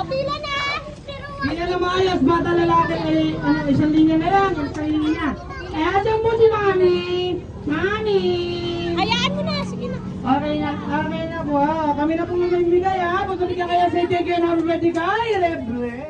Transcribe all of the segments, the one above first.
pila na! Pila na maayos, bata lalaki, isang linya na lang, isang linya. Ayan mo si Mami. Mami. Hayaan mo na, sige na. Okay na po ha. Kami na po mamimigay ha. Pagkabigyan kaya sa thank you and happy birthday kay Rebre.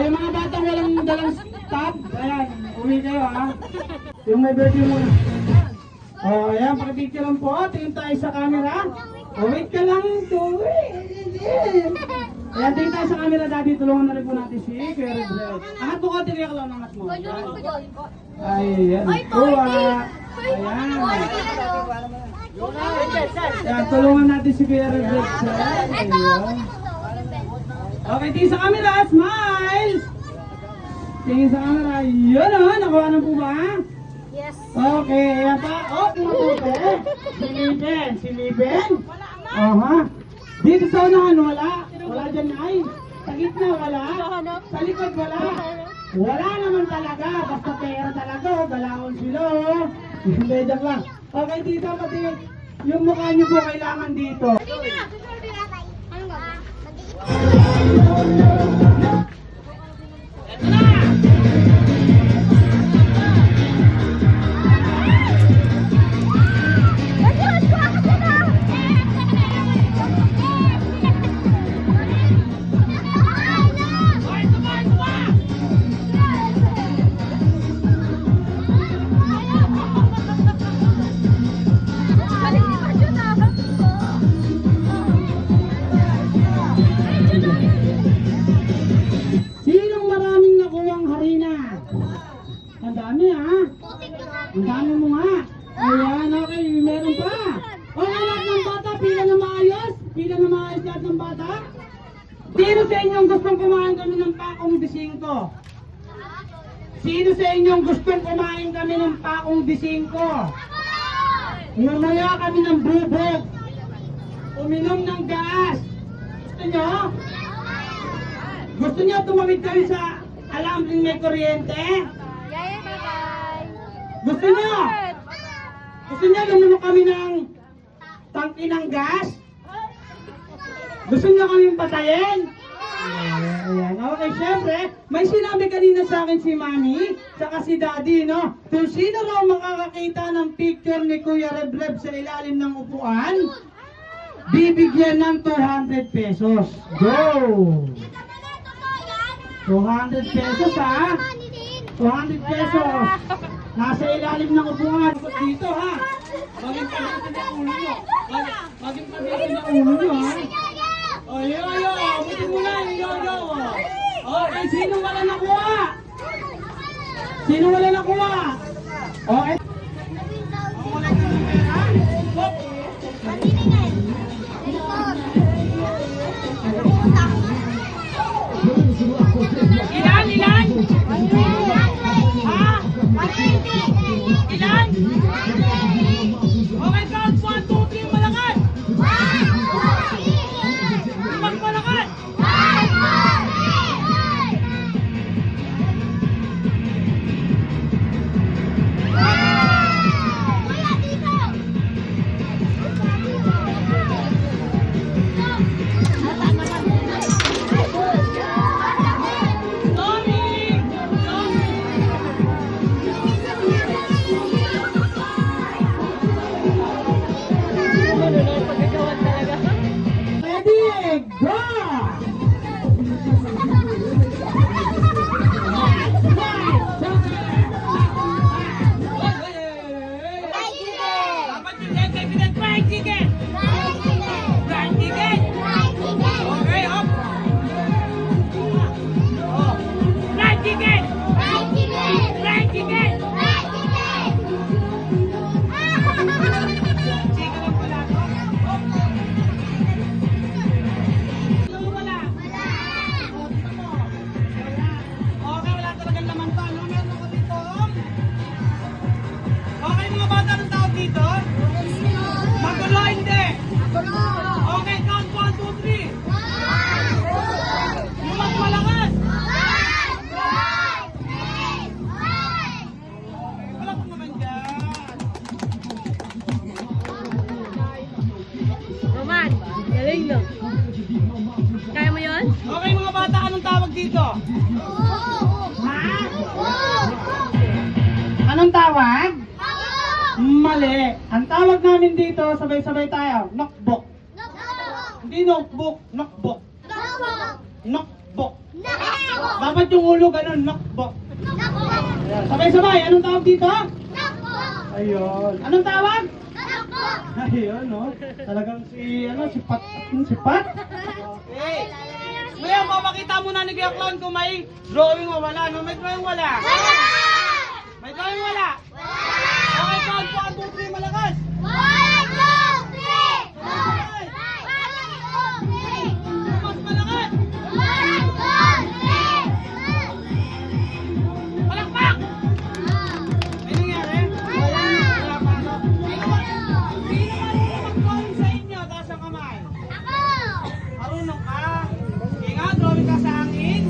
Yung mga batang walang dalang stop, ayan, uwi kayo ha. Yung may birthday muna. Ayan, pakipicture lang po. Tingin tayo sa camera. Wait ka lang ito. Ayan, tingin tayo sa camera, Daddy. Tulungan na rin po natin si Kuya Red. Angat mo ko, tiriya ka lang ng angat mo. Ayan. Kuha. Ayan. Ayan, tulungan natin si Kuya Red. Ayan. Okay, tingin sa camera. Smile! Tingin sa camera. Yun o, nakuha na po ba? Yes. Okay, ayan pa. Oh, mabuti. Silipin. Aha. Dito sa unahan, wala. Wala dyan ay. Sa gitna, wala. Sa likod, wala. Wala naman talaga. Basta pera talaga. Balaon sila. Hindi, joke lang. Okay, dito pati yung mukha niyo po kailangan dito. Sinong maraming nakuwang harina? Ang dami ha? Ang dami mo nga. Ayan, okay, meron pa. Okay, lahat ng bata, pila na maayos? Pila na maayos lahat ng bata? Sino sa inyong gustong kumain kami ng pakong bisingko? Sino sa inyong gustong kumain kami ng pakong bisingko? Mamaya kami ng bubog. Uminom ng gas. Gusto nyo? Gusto nyo tumawid kami sa alambreng may kuryente? Yay, bye-bye. Gusto nyo? Gusto nyo lumuno kami ng tangki ng gas? Gusto nyo kaming patayin? Ayan. Okay, syempre, may sinabi kanina sa akin si Mami, saka si Daddy, no? Kung sino raw makakakita ng picture ni Kuya Rebleb sa ilalim ng upuan, bibigyan ng 200 pesos. Go! 200 pesos ha? 200 pesos. Nasa ilalim ng upuan. Dito ha? Maging pagdating ng ulo nyo. Maging pagdating ng ulo nyo ha? O, yo. Abutin mo na, yo. Okay, sino wala nakuha? Sino wala nakuha? Okay. Ilan? Ha? Ilan? Okay, count 1, 2, 3, malakas! Malakas! tawag? Mali. Ang tawag namin dito, sabay-sabay tayo, notebook. Hindi notebook, notebook. Notebook. Dapat yung ulo ganun, notebook. Ayan, sabay-sabay, anong tawag dito? Ayun. Anong tawag? Ayun, no? Talagang si Pat. Okay. Ngayon, papakita muna ni Kuya Clown kung may drawing o wala, no? May drawing wala? May drawing wala? Okay, count po, 1, 2, 3, malakas! 1, 2, 3! Mas malakas! Palakpak! May nangyari? Wala pa, no? Sino marunong mag-drawing sa inyo? Taas ang kamay. Marunong ka? Sige nga, drawing ka sa hangin.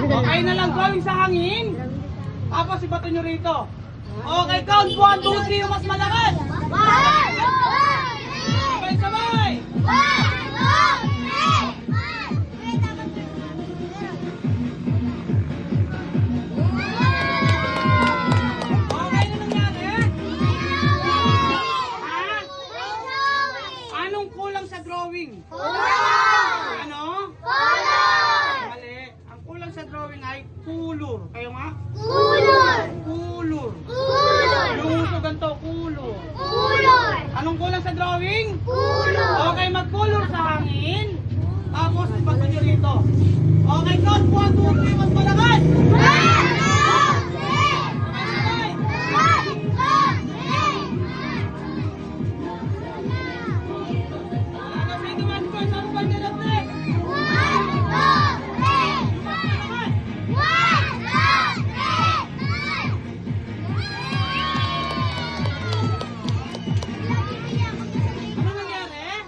Okay na lang, drawing sa hangin. Tapos ibato nyo rito. Okay, count 1, 2, 3, yung mas malakas. Sabay-sabay. Okay na nangyari? Ha? Anong kulang sa drawing? Ano? Mali. Ang kulang sa drawing ay kulur. Kayo nga? Kulur. Yung uso ganito, kulur. Anong kulang sa drawing? Okay, mag-kulur sa hangin. Tapos ibato nyo rito. Okay, count 1, 2, 3, mas malakas. Ano, sino man ko? Saan ba nyo natin? Ano nangyari?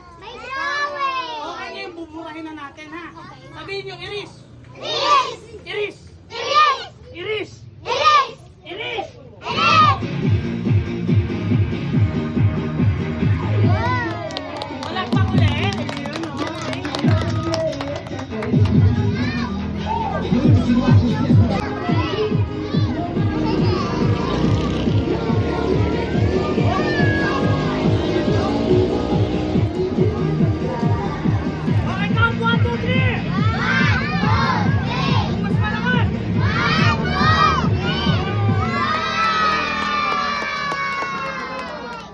Okay, ngayon buburahin na natin, ha? Sabihin nyo, iris. Iris. Iris. Iris. Walang pang ulit. Ayun, okay, count 1, 2, 3. Mas malakas.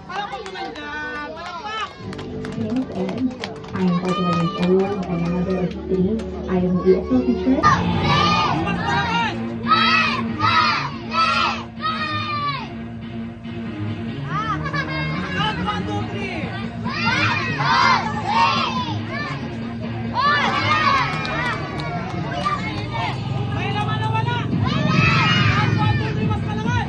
Palakpak mo nandyan. Palakpak. I am graduating Ella and I'm a member of the city. I am the ESL teacher. Mas malakas. Count 1, 2, 3. May laman na wala. Count 1, 2, 3, mas malakas.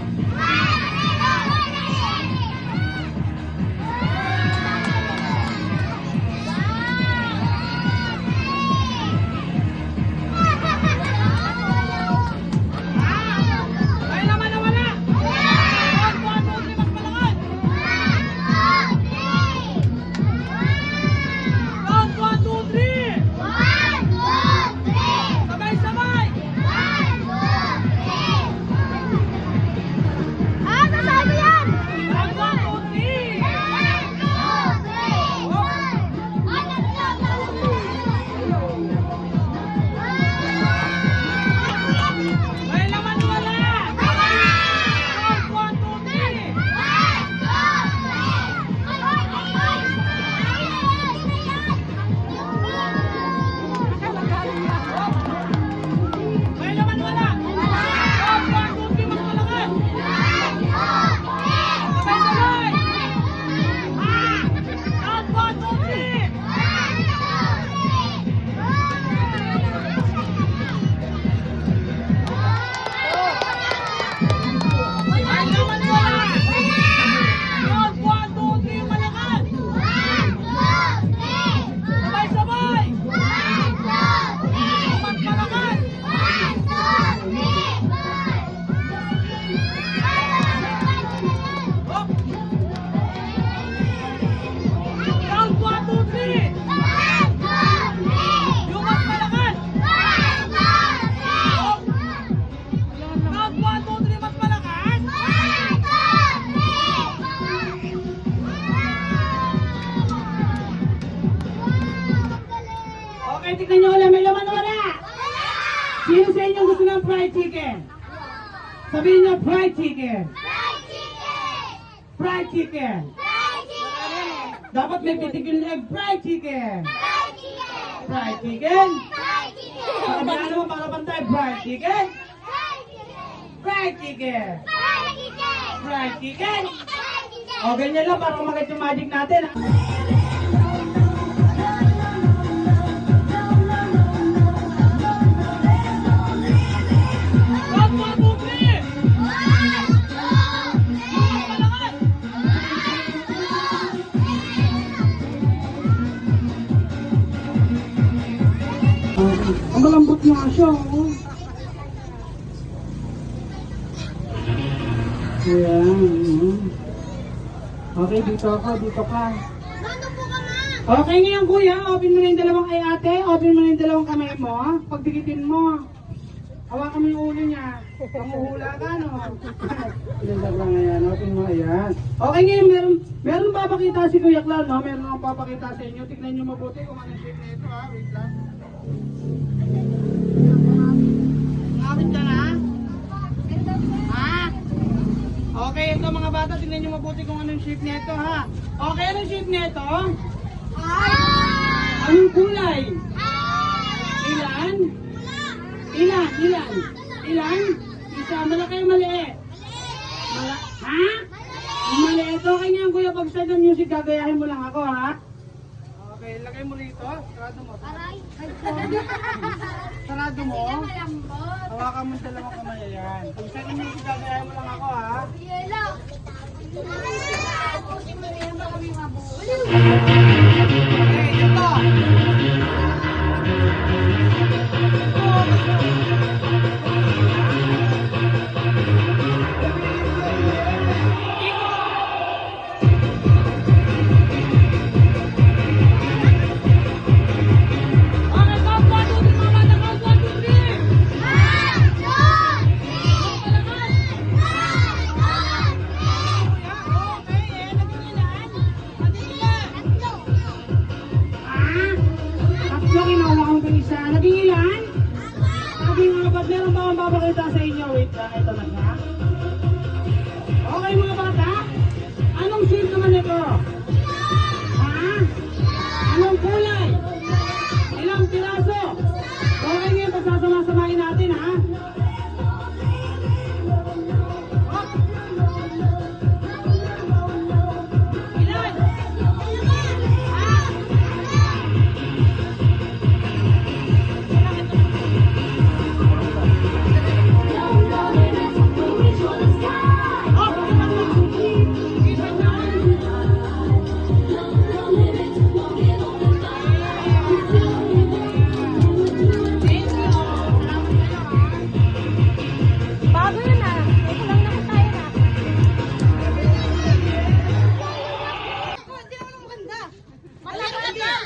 Okay, tignan nyo ulit. May laman na wala. Sino sa inyo gusto ng fried chicken? Sabihin nyo, fried chicken. Fried chicken. Dapat may pitigil na fried chicken. Fried chicken. Sabihan naman para pantay. Fried chicken. Fried chicken. Fried chicken. O, ganyan lang para umagat yung magic natin. Ang malambot nga siya, oh. Ayan. Okay, dito ka. Okay ngayon, kuya. Open mo na yung dalawang ay ate. Open mo na yung dalawang kamay mo. Pagdikitin mo. Hawakan mo yung ulo niya. Panguhula ka, no? Ilan lang ayan. Open mo, ayan. Okay ngayon, meron papakita si Kuya Clown, no? Meron akong papakita sa inyo. Tignan nyo mabuti kung anong shape na ito, ha? Wait lang. Ngawit ka na? Ha? Okay, ito mga bata, tignan nyo mabuti kung anong shape na ito, ha? Okay, anong shape na ito? Anong kulay? Ilan? Ilan? Isa, malaki o maliit? Ha? Maliit. Okay nga kuya, pag start ng music, gagayahin mo lang ako, ha? Okay, lagay mo rito. Sarado mo. Sarado mo. Hawakan mo sa lamang kamay, yan. Pag start ng music, gagayahin mo lang ako, ha? Okay, ito. Naging ilan? Naging apat. Meron ba akong papakita sa inyo? Wait lang, ito lang ha. Okay mga bata? Anong shape naman ito? Ha? Anong kulay? Ilang piraso? Okay ngayon, pagsasama-samahin natin ha. Ilan? Bago yun ah. Ito lang naman tayo na.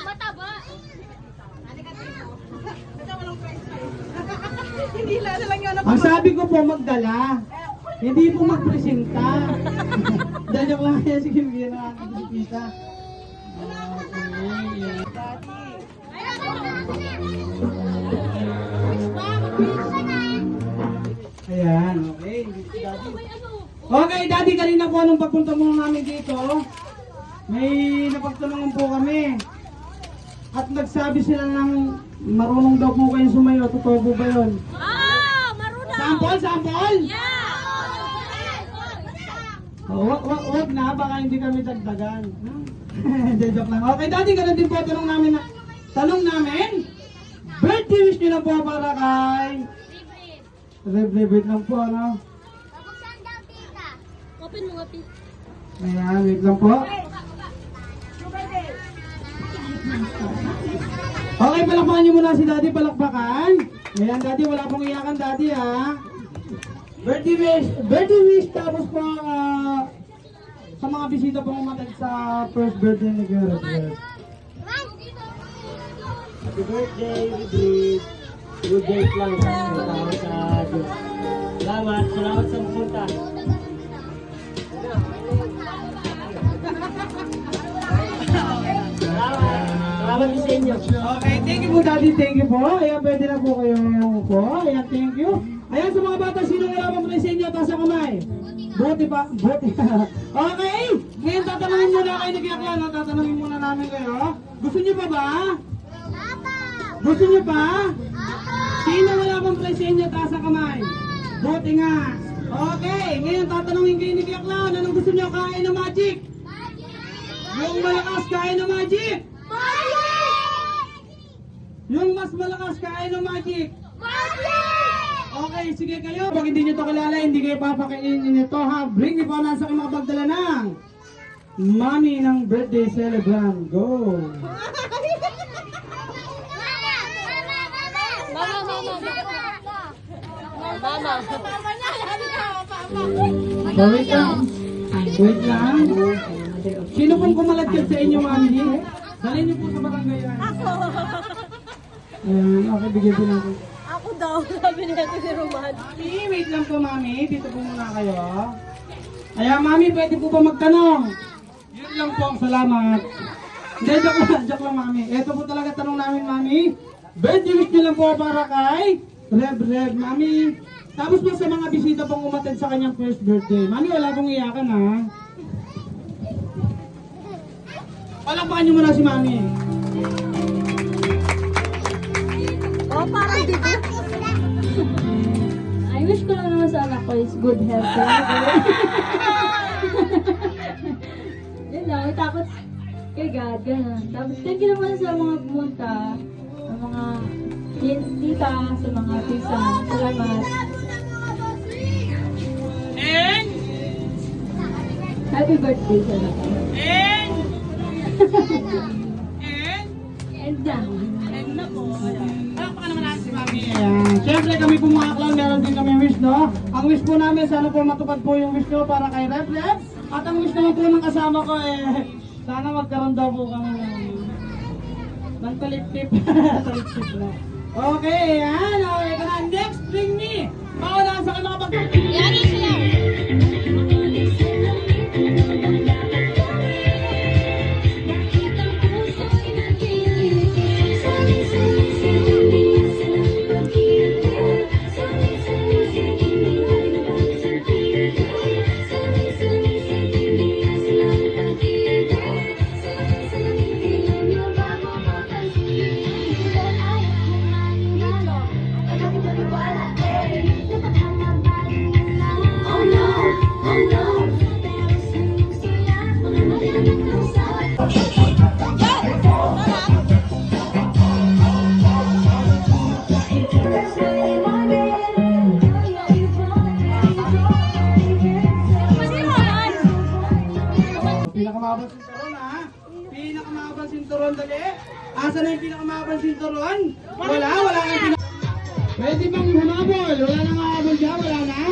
Mataba. Ang sabi ko po magdala, hindi po magpresenta. Dahil ko lang kaya sige bigyan ng aking bisita. Ayan, okay. Okay, Daddy, kanina po anong pagpunta mo namin dito, may napagtanungan po kami. At nagsabi sila ng marunong daw po kayo sumayo. Totoo po ba yun? Marunong! Sample? Yeah! Oh, wag na, baka hindi kami dagdagan. Hindi, joke lang. Okay, Daddy, ganun din po tanong namin. Birthday wish nyo na po para kay... Rev lang po, ano? Open mo nga, Pi. Ayan, wait lang po. Okay, palakpakan nyo muna si Daddy, palakpakan. Ayan, Daddy, wala pong iyakan, Daddy, ha? Birthday wish, tapos po, sa mga bisita pong umatag sa first birthday ni Garrett. Happy birthday, Ridley. Good day lang sa Diyos. Salamat sa pupunta. Salamat kami sa inyo. Okay, thank you po Daddy, thank you po. Ayan, pwede na po kayo po. Ayan, thank you. Ayan, sa mga bata, sino wala pang sa inyo, taas ang kamay. Buti pa, buti. Okay, ngayon tatanungin muna kayo nagkakla, no? Tatanungin muna namin kayo. Gusto niyo pa ba? Gusto niyo pa? Sino wala pang sa inyo, taas ang kamay. Buti nga. Okay, ngayon tatanungin kayo ni Kuya Clown, anong gusto niyo kain ng magic? Yung malakas kain ng magic? Yung mas malakas kain ng magic? Okay, sige kayo. Pag hindi nyo to kilala, hindi kayo papakainin nito ha. Bring me po nasa kayo makapagdala ng Mami ng birthday celebrant. Go! Mama. So, wait lang. Wait lang. Sino pong kumalagkad sa inyo, Mami? Dalhin niyo po sa barangay yan. Ayan, okay, bigyan po natin. Ako daw, sabi niya ito si Roman. Mami, wait lang po, Mami. Dito po muna kayo. Ayan, Mami, pwede po ba magtanong? Yun lang po, salamat. Hindi, joke lang, Mami. Ito po talaga tanong namin, Mami. Birthday wish niyo lang po para kay Rev, Mami. Tapos po sa mga bisita pong umattend sa kanyang first birthday. Mami, wala pong iyakan, ha? Palakpakan niyo muna si Mami. Oh, parang dito. I wish ko lang naman sa anak ko is good health. Yun lang, may takot kay God, gano'n. Tapos thank you naman sa mga pumunta, ang mga tita, sa mga pinsan. Salamat. And? Happy birthday sa anak ko. And? And done. Palakpakan naman natin si Mami. Ayan. Siyempre kami po mga clown, meron din kami wish, no? Ang wish po namin, sana po matupad po yung wish nyo para kay Rev. At ang wish naman po ng kasama ko, sana magkaroon daw po kami ng talip-tip. Talip-tip na. Okay, ayan. Okay ka na. Next, bring me. Paunahan sa kayo mga pag... Yan siya. Pinakamabang sinturon, ha? Pinakamabang sinturon, dali. Asa na yung pinakamabang sinturon? Wala kang Pwede bang humabol? Wala nang humabol dyan, wala na.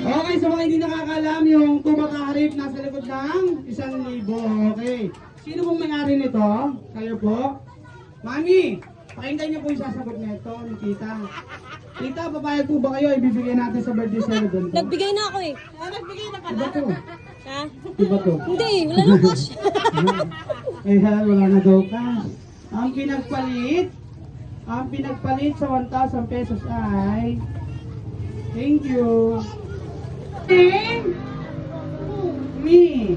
Okay, sa mga hindi nakakalam, yung tubat harip nasa likod ng 1,000. Okay. Sino pong may-ari nito? Kayo po? Mami, pakinggan niyo po yung sasagot nito ni Tita. Tita, papayag po ba kayo? Ibibigay natin sa birthday celebrant. Nagbigay na ako eh. Nagbigay na pala. Iba to. Ha? Iba to. Hindi, wala nang cash. Wala na daw ka. Ang pinagpalit sa 1,000 pesos ay... Thank you. Me.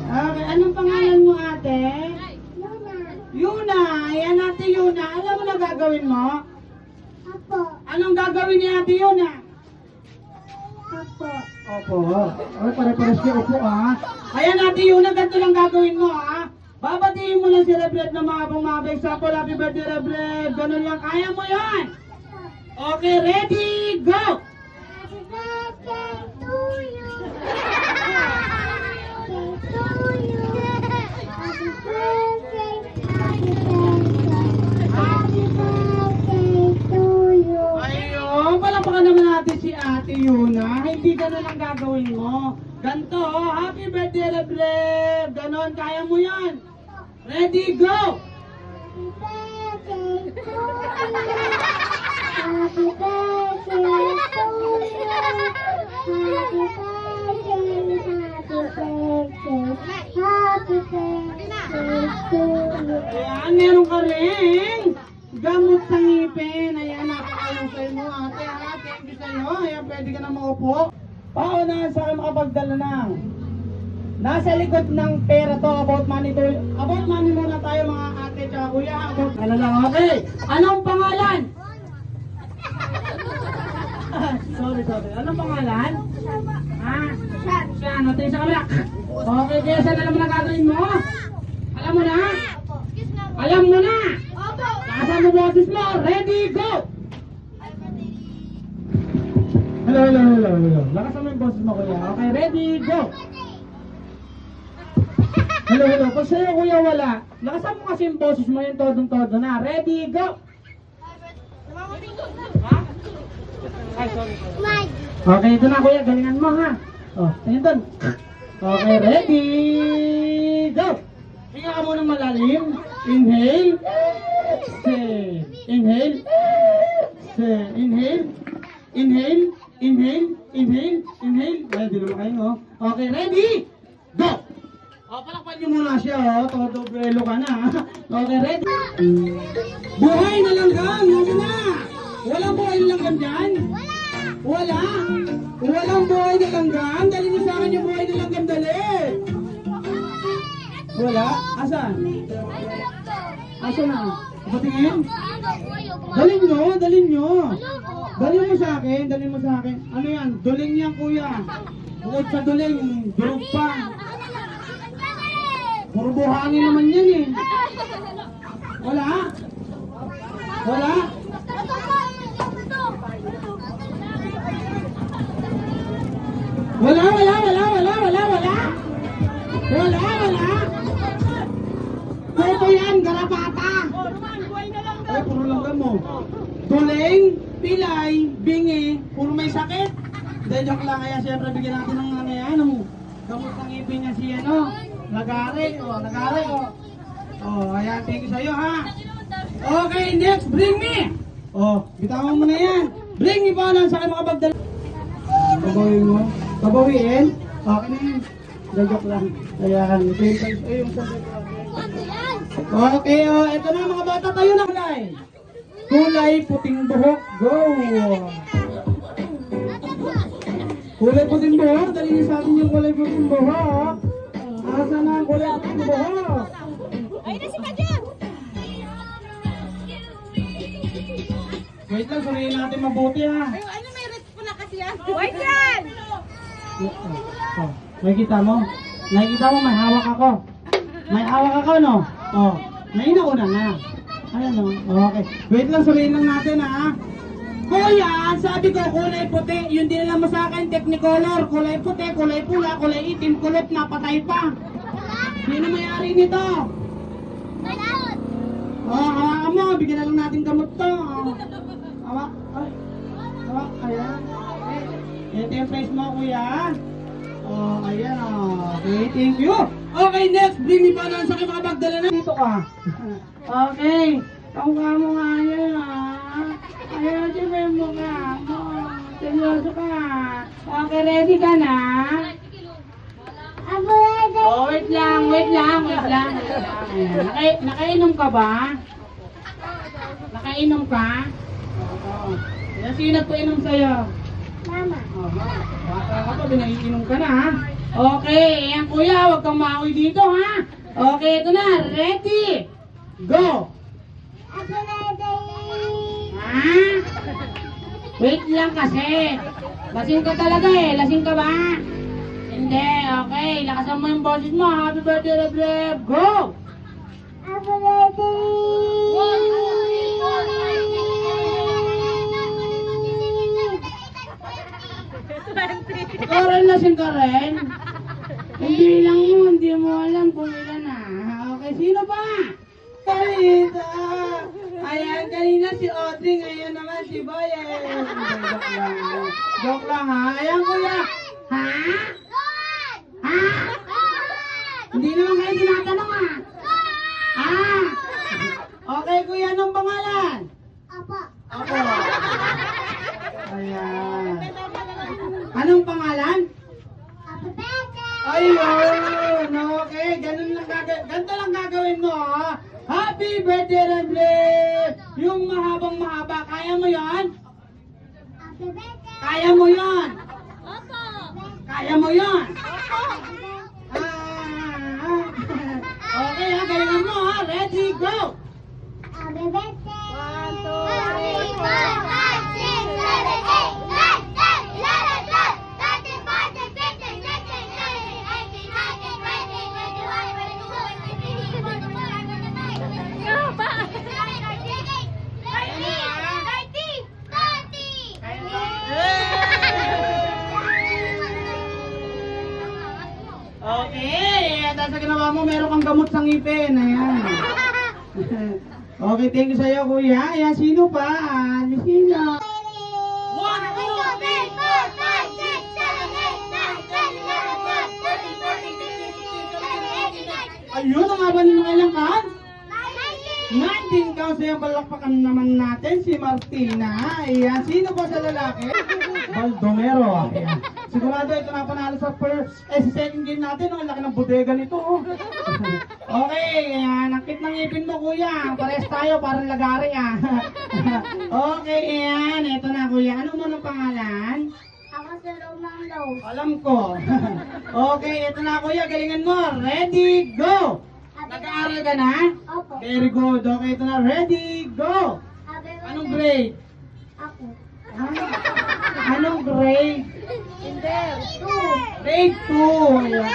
Okay, anong pangalan mo, ate? Yuna. Ayan, ate Yuna. Alam mo na gagawin mo? Apo. Anong gagawin ni ate Yuna? Apo. Opo. Ay, pare-pares kayo, opo, ah. Ayan, ate Yuna, ganito lang gagawin mo, ah. Babatiin mo lang si Rev na mga example, happy birthday, Rev. Ganun lang, kaya mo yan. Okay, ready, go! Happy birthday to you. Happy birthday to you. Happy birthday. Happy birthday. Happy birthday to you. Ayun, palakpakan naman natin si ate Yuna. Hindi ganun ang gagawin mo. Ganto, happy birthday, Rev. Ganon, kaya mo yan. Ready, go! Happy birthday to you. Happy birthday to you. Happy birthday. Happy Ayan, meron ka rin. Gamot sa ngipin. Ayan, napakahusay mo ate ha. Thank you sa'yo. Ayan, pwede ka na maupo. Paunahan sa akin makapagdala ng nasa likod ng pera to, about money to. About money muna tayo mga ate tsaka kuya. About ano lang, okay. Anong pangalan? Sorry. Anong pangalan? Ha? Siya, no? Tingin sa kamera. Okay, kaya saan alam mo na gagawin mo? Alam mo na? Alam mo na? Lakasan mo boses mo. Ready, go! Hello. Lakasan mo yung boses mo, kuya. Okay, ready, go! Hello. Kung sa'yo, kuya, wala. Lakasan mo kasi yung boses mo, yung todong-todo na. Ready, go! Ha? Ay, sorry. Okay, ito na, kuya. Galingan mo, ha? Oh, tingin doon. Okay, ready, go! Hinga ka muna malalim. Inhale. Exhale. Inhale. Exhale. Inhale. Ready naman kayo, oh. Okay, ready? Go! O, palakpan niyo muna siya, oh. Todo brelo ka na, ha? Okay, ready? Buhay na langgam! Ano na? Walang buhay na langgam dyan? Wala! Walang buhay na langgam? Dali niyo sa akin yung buhay na langgam, dali! Wala? Asan? Asan na? Patingin? Dalhin nyo. Dalhin mo sa akin. Ano yan? Duling yan, kuya. Bukod sa duling, durog pa. Puro buhangin naman yan eh. Wala? Puro yan, garapata. Ay, puro langgam mo. Duling, pilay, bingi, puro may sakit. Dahil joke lang, kaya siyempre bigyan natin ng ano yan, ng gamot ng ipin niya si ano, lagari. Ayan, thank you sa'yo ha. Okay, next, bring me. Bitawan mo na yan. Bring me pa lang sa akin makapagdala. Babawin mo. Babawiin? Okay na yun. Joke lang. Ayan, yung sabi ko. Okay, ito na mga bata, tayo na kulay. Kulay puting buhok, go! Kulay puting buhok, dali niyo sa atin yung kulay puting buhok. Asa na ang kulay puting buhok? Ayun na si Kajan! Wait lang, suriin natin mabuti ha. Ano may red po na kasi yan? Wait yan! Nakikita mo? May hawak ako. May hawak ako, no? May nauna na. Ayan, no? Okay. Wait lang, suriin lang natin, ha? Kuya, sabi ko kulay puti. Yung dinala mo sa akin, Technicolor. Kulay puti, kulay pula, kulay itim, kulot na, patay pa. Sino may-ari nito? Hawakan mo. Bigyan na lang natin gamot to. Hawak. Hawak. Ayan. Ito yung price mo, kuya. Ayan. Okay, thank you. Okay, next. Bring me pa na sa akin makapagdala na. Dito ka. Okay. Kamukha mo nga yan, ha. Ayan, sino yung mukha mo. Seryoso ka. Okay, ready ka na? Wait lang. Ayan. Nakainom ka ba? Nakainom ka? Oo. Sino nagpainom sa'yo? Mama. Bata ka pa, pinaiinom ka na, ha? Okay, ayan kuya, huwag kang maawi dito, ha? Okay, ito na, ready? Go! Ha? Wait lang kasi. Lasing ka talaga eh, lasing ka ba? Hindi, okay, lakasan mo yung boses mo, happy birthday, Rev, go! Ikaw rin lasing ka rin? Hindi lang mo, hindi mo alam kung ilan na. Okay, sino ba? Kalita! Ayan, kanina si Audrey, ngayon naman si Boyen. Joke lang ha. Ayan kuya. Ha? Ha? Hindi naman kayo tinatanong ha. Ah! Okay kuya, anong pangalan? Apo. Ayan. Anong pangalan? Ay, Happy birthday, Reble! Yung mahabang mahaba, kaya mo yan? Kaya mo yan? Opo. Kaya mo yan? Okay ha, galingan mo ha. Ready, go! Happy birthday. 1, 2, 3, 4, 5, 6, 7, 8, 9, 10, 11, 12, 13, 14, 15, 16, 17, 18, 19, 20, 21, 22, 23, 24, 25, 26, 27, 28, 29, 30. Okay, sa ginawa mo, meron kang gamot sa ngipin. Ayan. Okay, thank you sa'yo, kuya. Ayan, sino pa? Sino? 1, 2, 3, 4, 5, 6, 7, 8, 9, 10, 11, 12, 13, 14, 15, 16, 17, 18, 19. Ayun, ang haba nyo na ilang kan? 19 counts na yung balakpakan naman natin, si Martina. Ayan, sino ba sa lalaki? Baldomero. Ayan. Sigurado ito na panalo sa second game natin. Ang laki ng bodega nito. Oh. Okay, ayan. Ang cute ng ngipin mo, kuya. Pares tayo, parang lagari ah. Okay, ayan. Ito na, kuya. Ano mo ng pangalan? Ako si Romando. Alam ko. Okay, ito na, kuya. Galingan mo. Ready, go! Nag-aaral ka na? Opo. Very good. Okay, ito na. Ready, go! Happy birthday. Anong grade? Ako. Ah, anong grade? Hindi. Grade 2. Ayan.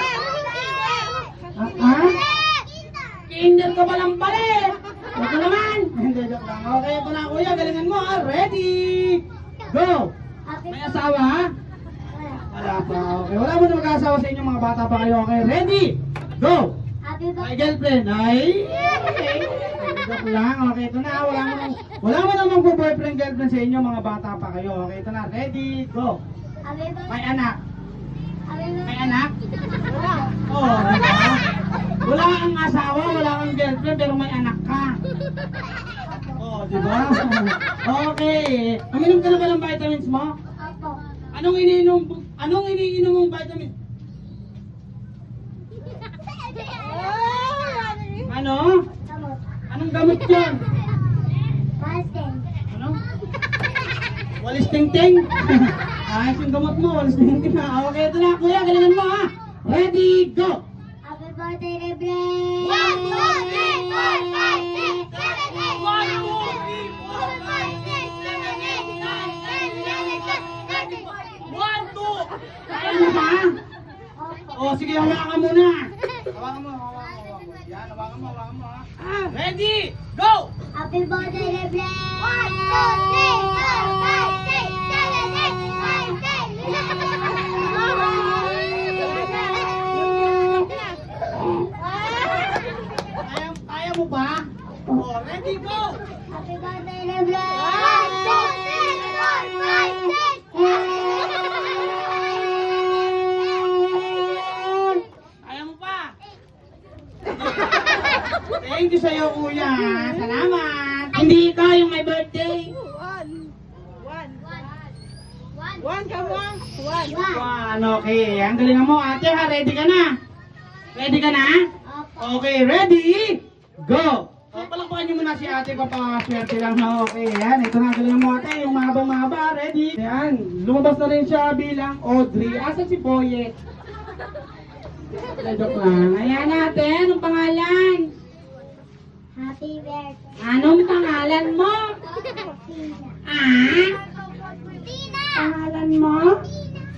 Ah? Kinder ka pa lang pala eh. Ito naman. Hindi, joke lang. Okay, ito na kuya. Galingan mo ha. Ready, go! Happy May asawa ha? Wala pa. Okay, wala mo na mag-asawa sa inyo mga bata pa kayo. Okay, ready, go! Happy May birthday. girlfriend, ay? Okay. Joke lang. Okay, ito na. Wala mo namang boyfriend, girlfriend sa inyo mga bata pa kayo. Okay, ito na. Ready, go! Happy birthday. May anak. Happy May birthday. anak? Wala. Oo, diba? Wala kang asawa, wala kang girlfriend, pero may anak ka. Oo, diba? Okay. Uminom ka na ba ng vitamins mo? Opo. Anong iniinom mong vitamins? Ano? Gamot. Anong gamot yun? Fasting. Ano? Walis ting-ting? Ayos yung gamot mo, walis ting-ting na. Okay, ito na kuya, galingan mo ha. Ready, go! Happy birthday, Reble. 1, 2, 3, 4, 5, 6, 7, 8, 9, 10, 11, 12, 13, 14, 15, 16, 17, 18, 19, 20. Kaya mo ba? Opo. O, sige, hawakan mo na. Hawakan mo. Yan, hawakan mo ha. Ready, go! Happy birthday, Reble. 1, 2, 3, 4, 5, 6, 7, 8, 9, 10. Kaya mo ba? O, ready, go! Happy birthday, Reble. 1, 2, 3, 4, 5, 6. Kaya mo pa? Thank you sa'yo, kuya. Salamat. Hindi ikaw yung may birthday. One, okay. Ang galingan mo, ate ha. Ready ka na? Ready ka na? Okay, ready? Go! O, palakpakan niyo muna si ate, papaswerte lang na. Okay, yan. Ito na, galingan mo ate. Yung mahaba. Ready? Yan. Lumabas na rin siya bilang Audrey. Asa si Boyet? Joke lang. Ayan ate, anong pangalan? Happy birthday. Anong pangalan mo? Ah? Martina! Pangalan mo?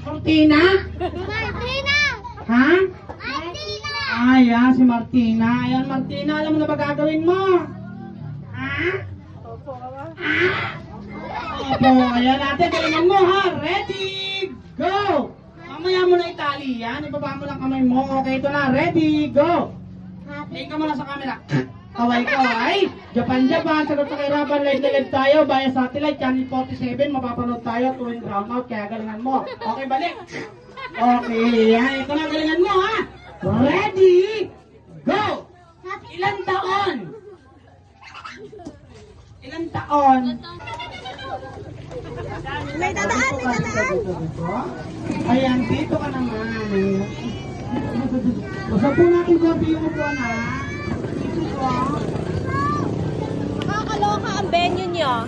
Martina? Martina! Ha? Martina! Ayan, si Martina. Ayan, Martina, alam mo na ba gagawin mo? Ha? Opo, ayan natin, galingan mo ha. Ready, go! Mamaya mo na itali yan. Ibaba mo lang kamay mo. Okay, ito na. Ready, go! Tingin ka muna sa camera. Kaway. Japan. Sagot sa kahirapan. Live na live tayo. Via satellite. Channel 47. Mapapanood tayo. Tuwing ground out. Kaya galingan mo. Okay, balik. Okay, yan. Ito na, galingan mo ha. Ready, go! Ilan taon? Ilan taon? May dadaan. Ayan, dito ka naman. Basta po natin kopi yung upuan ha. Dito po. Kaloka ang venue nyo.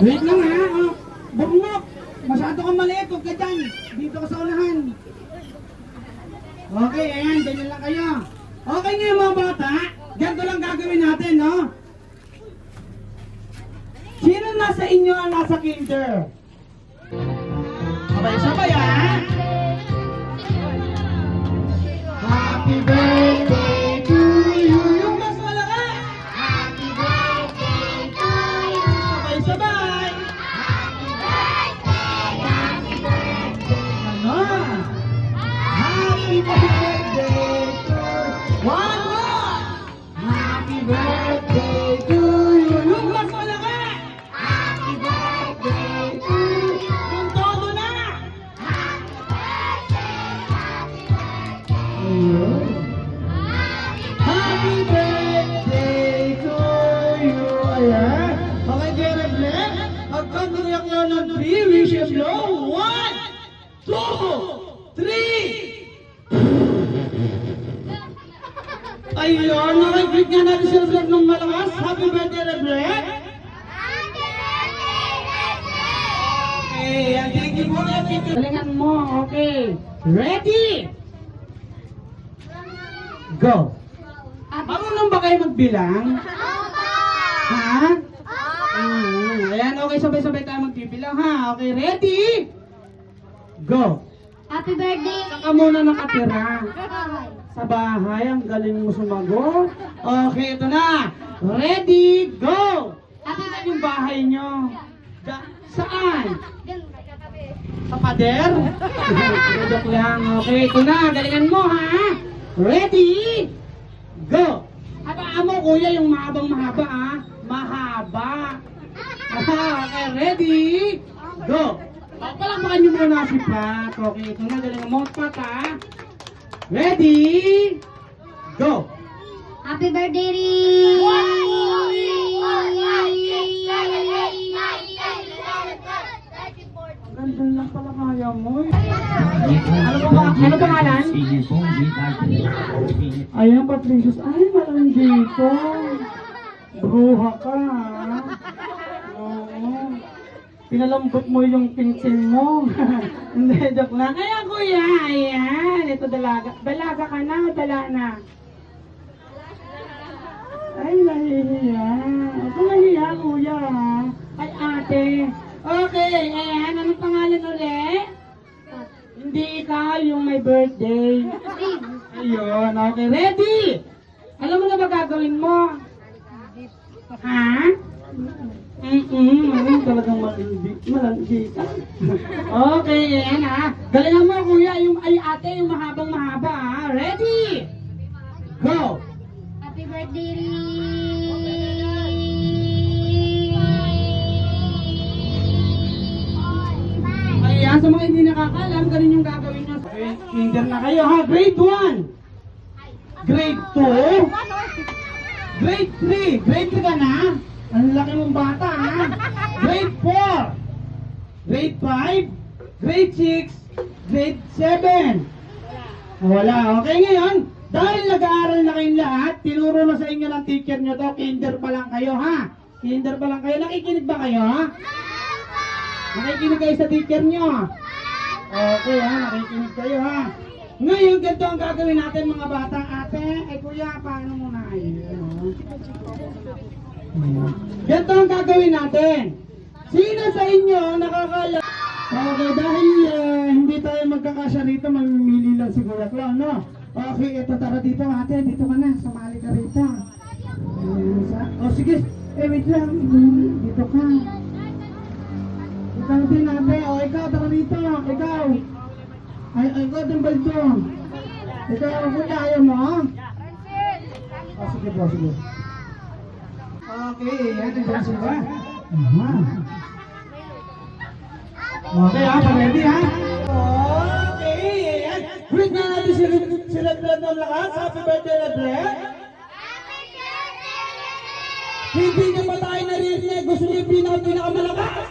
Wait lang ha. Oh, bukmok. Masyado kang maliit. Huwag ka dyan. Dito ka sa unahan. Okay, ayan. Ganyan lang kayo. Okay ngayon mga bata. Ganito lang gagawin natin, no? Sino nasa inyo ang nasa kinder? Sabay-sabay ha. Happy birthday to you. Yung mas malaki. Happy birthday to you. Sabay-sabay. Happy birthday. Ano? Happy birthday to you. One more. Happy birthday to you. Yung mas malaki. Happy birthday to you. Yung todo na. Happy birthday to you. Ayan. Okay, Jared Black. Magkaguriyak nyo ng 3 wishes nyo. 1, 2, 3. Ayun, nakikit nga natin si Red ng malakas. Happy birthday, Red Black. Okay, thank you po. Galingan mo, okay. Ready? Go. Marunong ba kayo magbilang? Ha? Ayan, okay, sabay-sabay tayo magbibilang ha. Okay, ready? Go. Happy birthday. Saan ka muna nakatira? Sa bahay, ang galing mo sumagot. Okay, ito na. Ready, go! Saan yung bahay nyo? Saan? Sa pader? Joke lang. Okay, ito na. Galingan mo, ha? Ready? Go! Habaan mo, kuya, yung mahabang mahaba, ha? Mahaba. Okay, ready? Go! Palakpakan nyo muna si Pat. Okay, ito na. Galingan mo, Pat, ha? Ready? Go! Happy birthday, Rin. Ganda lang pala kaya mo. Ano pangalan? Ayan, Patricius. Ay, malang dito. Bruha ka, ha? Oo. Pinalambot mo yung pincin mo. Hindi, joke lang. Ayan, kuya. Ayan. Ito dalaga. Dalaga ka na o dala na? Ay, nahihiya. Ito nahihiya, kuya. Ay, ate. Okay, ayan. Anong pangalan ulit? Hindi ikaw yung may birthday. Ayun, okay. Ready? Alam mo na ba gagawin mo? Ha? Talagang malandi ka. Okay, ayan ha. Galingan mo kuya, yung ay ate, yung mahabang mahaba ha. Ready? Go! Happy birthday, Rin. Ayan, sa mga hindi nakakalam, ganun yung gagawin nyo. Okay, kinder na kayo ha. Grade 1. Grade 2. Grade 3. Grade 3 ka na? Ang laki mong bata ha. Grade 4. Grade 5. Grade 6. Grade 7. Wala. Okay ngayon, dahil nag-aaral na kayong lahat, tinuro na sa inyo ng teacher nyo to, kinder pa lang kayo ha. Kinder pa lang kayo. Nakikinig ba kayo ha? Nakikinig kayo sa teacher nyo. Okay ha, nakikinig kayo ha. Ngayon, ganito ang gagawin natin mga bata. Ate, kuya, paano muna kayo? Ganito ang gagawin natin. Sino sa inyo nakakala? Okay, dahil hindi tayo magkakasya rito, mamimili lang si Kuya Clown, no? Okay, ito tara dito ate, dito ka na, sumali ka rito. Sige, wait lang, dito ka. Ikaw din ate, ikaw tara rito, ikaw. Ikaw din ba ito? Ikaw, kuya, ayaw mo? Sige po, sige. Okay, yan ang sila. Okay ha, ready ha? Okay, yan. Greet na natin si Red Blood ng lakas. Happy birthday, Red Blood. Hindi niyo pa tayo naririnig. Gusto niyo yung pinakamalakas?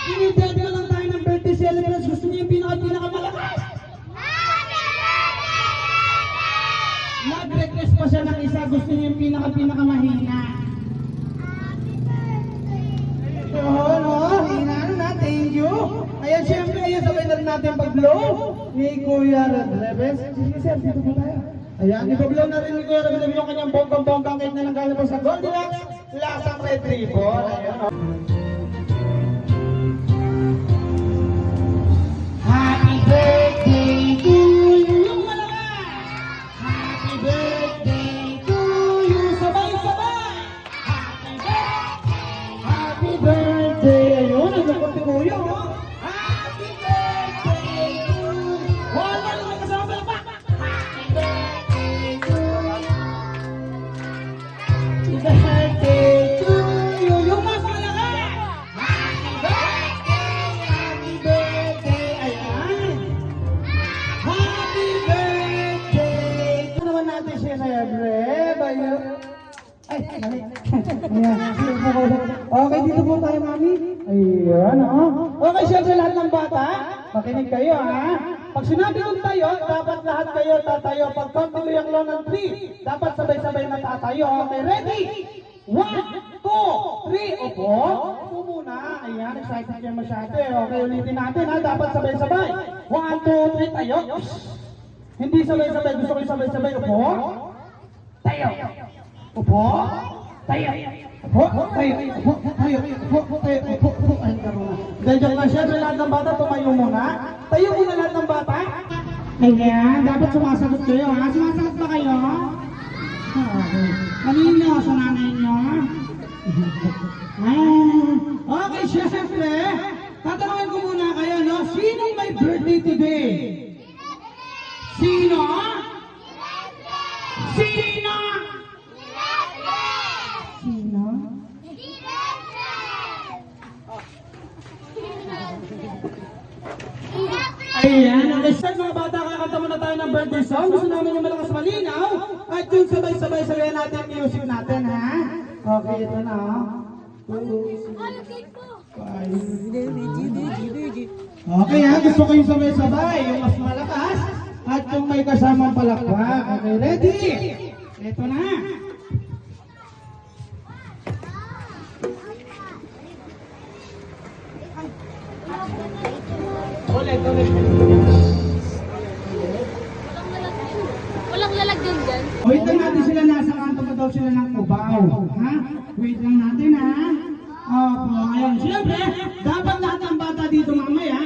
Pinitend ko lang tayo ng birthday celebrants. Gusto niyo yung pinakamalakas? Nag-request pa pa siya ng isa, gusto niya yung pinakamahina. Oo, no? Hina na, thank you. Ayan, syempre, ayan, sabay na rin natin pag-blow ni Kuya Rebes. Sige, sir, dito po tayo. Ayan, ipag-blow na rin ni Kuya Rebes yung kanyang bonggang-bonggang cake na nanggaling po sa Goldilocks, lasang Red Ribbon. Ayan, o. Happy birthday to you! Yung malakas! Happy birthday to you! Sabay-sabay! Happy birthday! Ayun, ang lakot ni Kuya, oh! Happy birthday to you! Wala lang may kasama pala pa! Happy birthday to you! Happy birthday to you! Yung mas malakas! Happy birthday! Happy birthday! Ayan! Happy birthday! Ito naman natin si Rebre. Bayo. Ay, mali. Ayan. Okay, dito po tayo, mami. Ayan, oh. Okay, syempre lahat ng bata, makinig kayo, ha? Pag sinabi kong tayo, dapat lahat kayo tatayo. Pag continue yung law ng 3, dapat sabay-sabay na tatayo. Okay, ready? 1, 2, 3, upo. Upo muna. Ayan, excited kayo masyado eh. Okay, ulitin natin, ha? Dapat sabay-sabay. 1, 2, 3, tayo. Hindi sabay-sabay. Gusto ko yung sabay-sabay. Upo. Tayo. Upo. Tayo. Upo. Tayo. Upo. Tayo. Upo. Tayo. Upo. Upo. Ay, karo na. Dahil dyan lang siya, lahat ng bata, tumayo muna. Tayo muna lahat ng bata. Ayan, dapat sumasagot kayo, ha? Sumasagot ba kayo? Okay. Kanino sa nanay nyo? Okay, syempre. Tatanungin ko muna kayo, no? Sinong may birthday today? Sino? Sino? Sino? Ayan, okay, sir, mga bata, kakanta muna tayo ng birthday song. Gusto namin yung malakas malinaw. At yung sabay-sabay sabihan natin yung music natin, ha? Okay, ito na. 2, 5. Okay, ha? Gusto ko yung sabay-sabay. Yung mas malakas. At yung may kasamang palakpak. Okay, ready? Ito na. Ulit. Walang lalagyan dyan. Wait lang natin sila, nasa kanto pa daw sila ng Cubao. Ha? Wait lang natin, ha? Opo, ayun. Siyempre, dapat lahat ng bata dito mamaya,